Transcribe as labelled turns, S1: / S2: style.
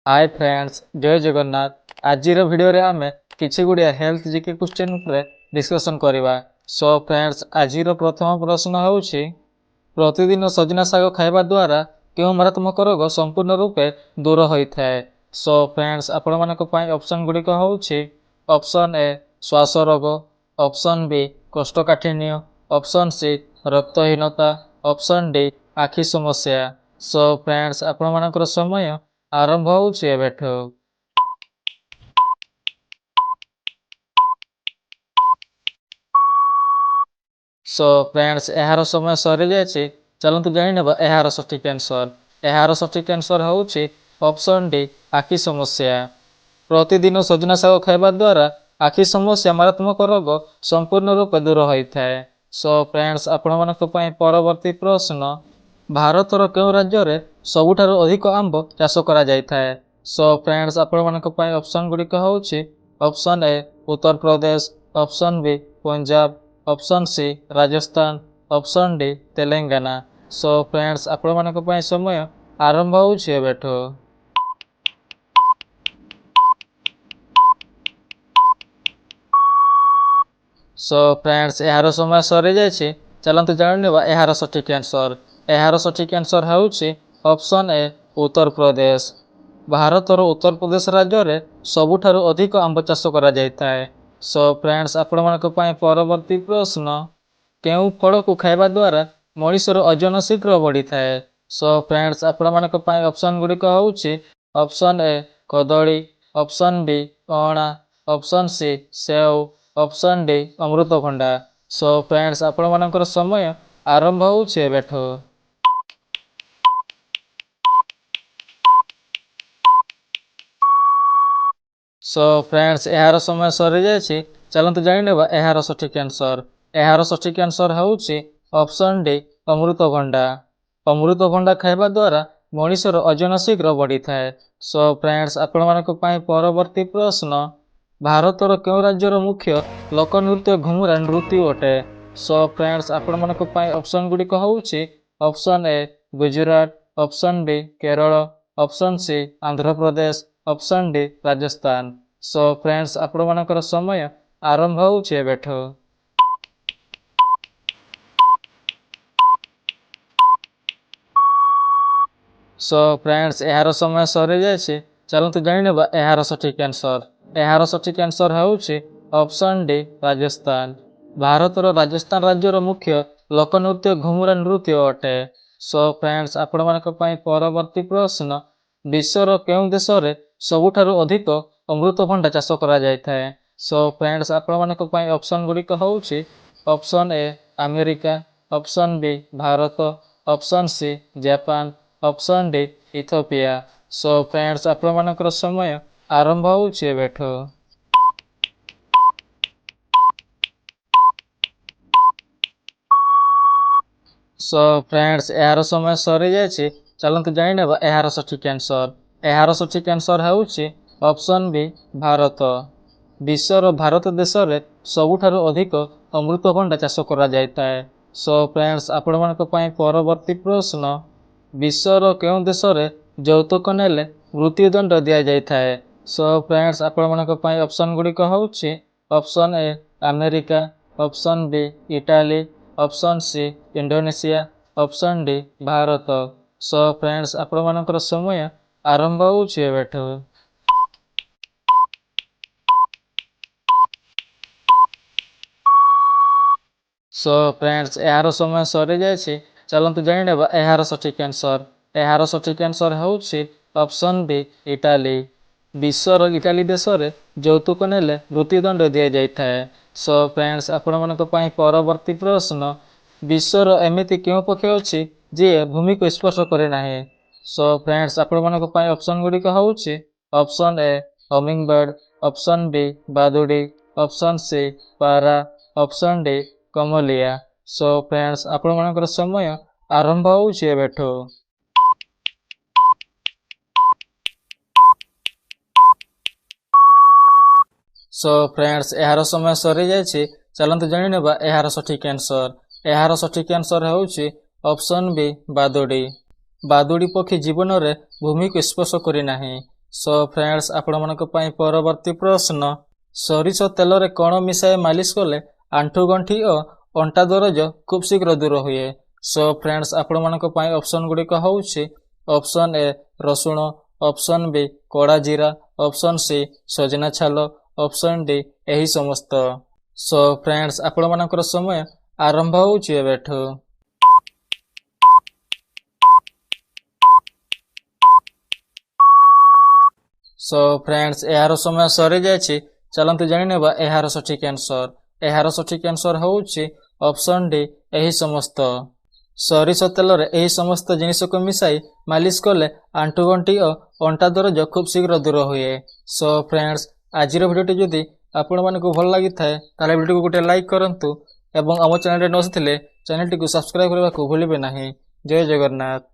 S1: Hi friends, जय जगन्नाथ। आज video रे आमे किछि गुडिया हेल्थ जीके क्वेश्चन ऊपर डिस्कशन करबा। सो फ्रेंड्स, आज प्रथम प्रश्न होउछि प्रतिदिन सजना शाग खाइबा द्वारा केउ मारात्मक रोग संपूर्ण रूपे दूर होइथाय। सो फ्रेंड्स, आपण मानक पई ऑप्शन गुडी को होउछि ऑप्शन ए श्वास रोग, ऑप्शन बी कोष्ठकाठिन्य, ऑप्शन सी रक्तहीनता, ऑप्शन डी आखि समस्या। सो फ्रेंड्स, आपण मानकर समय आरंभ होउछि एबेठो। सो फ्रेंड्स, एहार समय सरी जायछि। चलंतु जानि नेबा एहार सठिक आंसर। एहार सठिक आंसर होउछि ऑप्शन डी आखि समस्या। प्रतिदिन सजना शाग खाइबा द्वारा आखि समस्या मारात्मक रोग संपूर्ण रूप दूर होइथाय। सो फ्रेंड्स, आपण मानक पई परवर्ती प्रश्न भारतर केउ राज्य रे सबुठारु अधिक आंब चाष करा जायथाय। सो फ्रेंड्स, आपण मानक पई ऑप्शन गुडी को होउछि option A Uttar Pradesh, option B Punjab, option C Rajasthan, option D Telangana. So friends, आपण मानक पई समय आरंभ होउछि एबेठो। सो फ्रेंड्स, एहार समय सरी जायछि। चलंतु जानि नेबा एहार सठिक आंसर। एहार सठिक आंसर होउछि ऑप्शन ए उत्तर प्रदेश। भारतर उत्तर प्रदेश राज्य रे सबुठारु अधिक आंब चाष करा जायथाय। सो फ्रेंड्स, आपण मानक पई परवर्ती प्रश्न केउ फल को खाइबा द्वारा मनुष्यर ओजन शीघ्र बढ़िथाय। सो फ्रेंड्स, आपण मानक पई ऑप्शन गुडी को होउछि ऑप्शन ए कदली, ऑप्शन बी अणा, ऑप्शन सी सेव, ऑप्शन डी अमृतभंडा। सो फ्रेंड्स, आपण मानकर समय आरंभ होउछि एबेठो। सो फ्रेंड्स, एहार समय सरी जायछि। चलंतु जानि नेबा एहार सठिक आंसर। एहार सठिक आंसर होउछि ऑप्शन डी अमृतभंडा। अमृतभंडा खाइबा द्वारा मनुष्यर ओजन शीघ्र बढ़िथाय। सो फ्रेंड्स, आपण मानक पई परवर्ती प्रश्न भारतर केउ राज्यर मुख्य लोक नृत्य घुमुरा नृत्य अटे। सो फ्रेंड्स, आपण मानक पई ऑप्शन गुडी को होउछि option A Gujarat, option B Kerala, option C Andhra Pradesh, option D Rajasthan. So friends, आपण मानकर समय आरंभ होउछि एबेठो। सो फ्रेंड्स, एहार समय सरी जायछि। चलंतु जानि नेबा एहार सठिक आंसर। एहार सठिक आंसर होउछि ऑप्शन डी राजस्थान। भारतर राजस्थान राज्यर मुख्य लोक नृत्य घुमुरा नृत्य अटे। सो फ्रेंड्स, आपण मानक पई परवर्ती प्रश्न विश्वर केउ देश रे सबुठारु अधिक अमृतभंडा चाष करा जायथाय। सो फ्रेंड्स, आपण मानक पई ऑप्शन गुडी को होउछि option A America, option B Bharat, option C Japan, option D Ethiopia. So friends, आपण मानकर समय आरंभ होउछि एबेठो। सो फ्रेंड्स, एहार समय सरी जायछि। चलंतु जानि नेबा एहार सठिक आंसर। एहार सठिक आंसर होउछि ऑप्शन बी भारत। विश्वर भारत देश रे सबुठारु अधिक अमृतभंडा चाष करा जायथाय। सो फ्रेंड्स, आपण मानक पई परवर्ती प्रश्न विश्वर केउ देश रे यौतुक नेले मृत्युदंड दिया जायथाय। सो फ्रेंड्स, आपण मानक पई ऑप्शन गुडी को होउछि option A America, option B Italy, option C Indonesia, option D Bharat. So friends, आपण मानकर समय आरंभ होउछि एबेठो। सो फ्रेंड्स, एहार समय सरी जायछि। चलंतु जानि नेबा एहार सठिक आंसर। एहार सठिक आंसर होउछि ऑप्शन बी इटाली। विश्वर इटाली देश रे यौतुक नेले मृत्युदंड दिया जायथाय। सो फ्रेंड्स, आपण मानक पई परवर्ती प्रश्न विश्वर एमिति केउ पक्षी अछि जे भूमि को स्पर्श करे नाही। सो फ्रेंड्स, आपण मानक पई ऑप्शन गुडी को होउछि option A hummingbird, option B बादुडी, ऑप्शन सी पारा, ऑप्शन डी कमलिया। सो फ्रेंड्स, आपण मानकर समय आरंभ होउछि एबेठो। सो फ्रेंड्स, एहार समय सरी जायछि। चलंतु जानि नेबा एहार सठिक आंसर। एहार सठिक आंसर होउछि ऑप्शन बी बादुडी। बादुडी पक्षी जीवन रे भूमि को स्पर्श करि नाही। सो फ्रेंड्स आपणମାନଙ୍କ ପାଇଁ ପରବର୍ତ୍ତୀ ପ୍ରଶ୍ନ ସୋରିଷ ତେଲରେ କଣ ମିଶାଇ ମାଲିଶ କଲେ ଆଣ୍ଠୁ ଗଣ୍ଠି ଓ ଅଣ୍ଟା ଦରଜ ଖୁବ୍ ଶୀଘ୍ର ଦୂର ହୁଏ। सो फ्रेंड्स आपणମାନଙ୍କ ପାଇଁ ଅପସନ ଗୁଡ଼ିକ ହେଉଛି ଅପସନ ଏ ରସୁଣ, ଅପସନ ବି କଡ଼ା ଜିରା, ଅପସନ ସି ସଜନା ଛାଲ, ଅପସନ ଡି ଏହି ସମସ୍ତ। सो फ्रेंड्स आपणମାନଙ୍କର ସମୟ ଆରମ୍ଭ ହେଉଛି ଏବେଠୁ। सो फ्रेंड्स यार समय सरी जाइए चलतु जानिनेबा यार सठिक आंसर। यार सठिक आंसर होउछि ऑप्शन डी एही समस्त। सरिष तेल एही समस्त जिनिस को मिसाई मालिश कले आंठुगंठी और अंटा दरज खूब शीघ्र दूर हुए। सो फ्रेंड्स आज भिडियोटी जदि आपण मानकु भल लागि थाए ताले भिडियो को गोटे लाइक करंतु एवं आम चैनल रे नथिले चैनल टी को सब्सक्राइब करबा को भूलिबे नाही। जय जगन्नाथ।